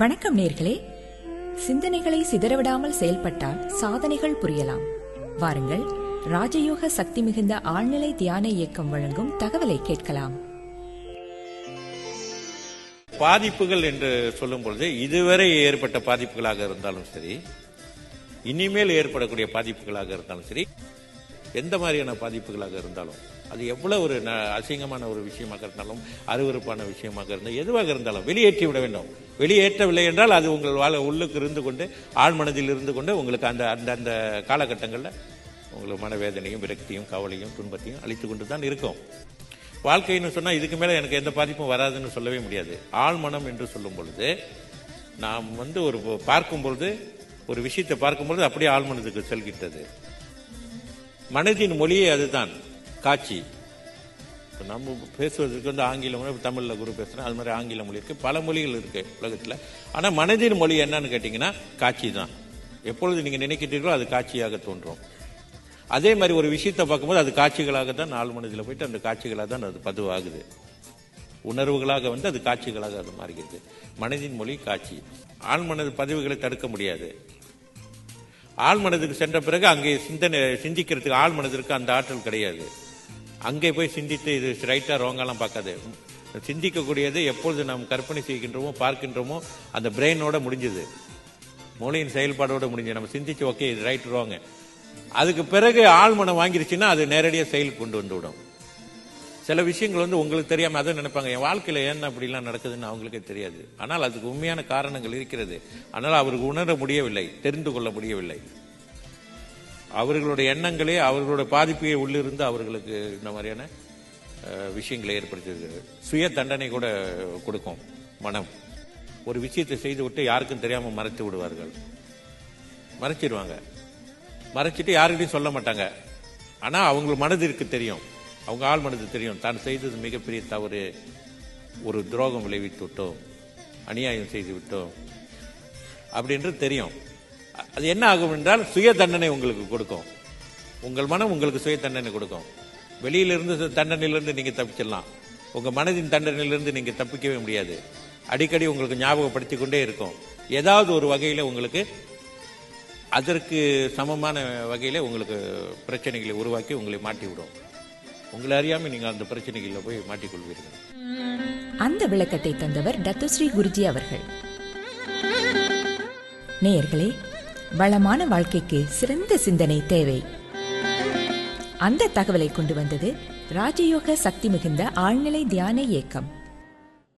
வணக்கம் நேர்களே. சிந்தனைகளை சிதறவிடாமல் செயல்பட்டால் சாதனைகள் புரியலாம். வாருங்கள், ராஜயோக சக்தி மிகுந்த ஆழ்நிலை தியான இயக்கம் வழங்கும் தகவலை கேட்கலாம். பாதிப்புகள் என்று சொல்லும் பொழுது இதுவரை ஏற்பட்ட பாதிப்புகளாக இருந்தாலும் சரி, இனிமேல் ஏற்படக்கூடிய பாதிப்புகளாக இருந்தாலும் சரி, எந்த மாதிரியான பாதிப்புகளாக இருந்தாலும், அது எவ்வளவு ஒரு அசிங்கமான ஒரு விஷயமாக இருந்தாலும், அருவருப்பான விஷயமாக இருந்தாலும், எதுவாக இருந்தாலும் வெளியேற்றி விட வேண்டும். வெளியேற்றவில்லை என்றால் அது உங்கள் உள்ளுக்கு இருந்து கொண்டு, ஆழ்மனதில் இருந்து கொண்டு உங்களுக்கு அந்த அந்த அந்த காலகட்டங்களில் உங்களுக்கு மனவேதனையும் விரக்தியும் கவலையும் துன்பத்தையும் அளித்து கொண்டு தான் இருக்கும். வாழ்க்கைன்னு சொன்னால் இதுக்கு மேலே எனக்கு எந்த பாதிப்பும் வராதுன்னு சொல்லவே முடியாது. ஆழ்மனம் என்று சொல்லும் பொழுது நாம் ஒரு பார்க்கும் பொழுது, ஒரு விஷயத்தை பார்க்கும் பொழுது அப்படியே ஆழ்மனதுக்கு செல்கின்றது. மனதின் மொழியே அதுதான், காட்சி. நம்ம பேசுவதற்கு ஆங்கிலம், தமிழில் குரு பேசுகிறேன், அது மாதிரி ஆங்கில மொழி இருக்குது, பல மொழிகள் இருக்கு உலகத்தில். ஆனால் மனதின் மொழி என்னன்னு கேட்டிங்கன்னா காட்சி தான். எப்பொழுது நீங்கள் நினைக்கிறீர்களோ அது காட்சியாக தோன்றும். அதே மாதிரி ஒரு விஷயத்தை பார்க்கும்போது அது காட்சிகளாக தான் ஆழ்மனதில் போயிட்டு அந்த காட்சிகளாக தான் அது பதிவாகுது. உணர்வுகளாக அது காட்சிகளாக அது மாறுகிறது. மனதின் மொழி காட்சி. ஆழ்மனது பதிவுகளை தடுக்க முடியாது. ஆழ்மனதுக்கு சென்ற பிறகு அங்கே சிந்திக்கிறதுக்கு ஆழ்மனதிற்கு அந்த ஆற்றல் கிடையாது. அங்கே போய் சிந்தித்து இது ரைட்டா ராங்காலாம் பார்க்காது. சிந்திக்கக்கூடியது எப்பொழுது நாம் கற்பனை செய்கின்றோமோ பார்க்கின்றோமோ அந்த பிரெயினோட முடிஞ்சது, மூளையின் செயல்பாடோட முடிஞ்சது. நம்ம சிந்திச்சு ஓகே இது ரைட் ராங், அதுக்கு பிறகு ஆழ்மனம் வாங்கிருச்சுன்னா அது நேரடியாக செயல் கொண்டு வந்து விடும். சில விஷயங்கள் உங்களுக்கு தெரியாம அதை நினைப்பாங்க, என் வாழ்க்கையில ஏன் அப்படிலாம் நடக்குதுன்னு அவங்களுக்கே தெரியாது. ஆனால் அதுக்கு உண்மையான காரணங்கள் இருக்கிறது. ஆனால் அவருக்கு உணர முடியவில்லை, தெரிந்து கொள்ள முடியவில்லை. அவர்களுடைய எண்ணங்களே அவர்களுடைய பாதிப்பை உள்ளிருந்து அவர்களுக்கு இந்த மாதிரியான விஷயங்களை ஏற்படுத்தியிருக்கிறது. சுய தண்டனை கூட கொடுக்கும் மனம். ஒரு விஷயத்தை செய்து விட்டு யாருக்கும் தெரியாம மறைத்து விடுவார்கள். மறைச்சிடுவாங்க. மறைச்சிட்டு யாருக்கிட்டையும் சொல்ல மாட்டாங்க. ஆனா அவங்களுக்கு மனதிற்கு தெரியும், அவங்க ஆள் மனது தெரியும், தான் செய்தது மிகப்பெரிய தவறு, ஒரு துரோகம் விளைவித்து விட்டோம், அநியாயம் செய்து விட்டோம் அப்படின்றது தெரியும். அது என்ன ஆகும் என்றால் சுய தண்டனை உங்களுக்கு கொடுக்கும். உங்கள் மனம் உங்களுக்கு சுய தண்டனை கொடுக்கும். வெளியிலிருந்து தண்டனையிலிருந்து நீங்க தப்பிச்சிடலாம், உங்க மனதின் தண்டனையிலிருந்து நீங்க தப்பிக்கவே முடியாது. அடிக்கடி உங்களுக்கு ஞாபகப்படுத்தி கொண்டே இருக்கும். ஏதாவது ஒரு வகையில உங்களுக்கு அதற்கு சமமான வகையில உங்களுக்கு பிரச்சனைகளை உருவாக்கி உங்களை மாட்டிவிடும். உங்களை அறியாம நீங்க அந்த பிரச்சனைகளில் போய் மாட்டிக்கொள்வீர்கள். அந்த விளக்கத்தை தந்தவர் டத்துஸ்ரீ குருஜி அவர்கள். நேயர்களே, வளமான வாழ்க்கைக்கு சிறந்த சிந்தனை தேவை. அந்த தகவலை கொண்டு வந்தது ராஜயோக சக்தி மிகுந்த ஆழ்நிலை தியான இயக்கம்.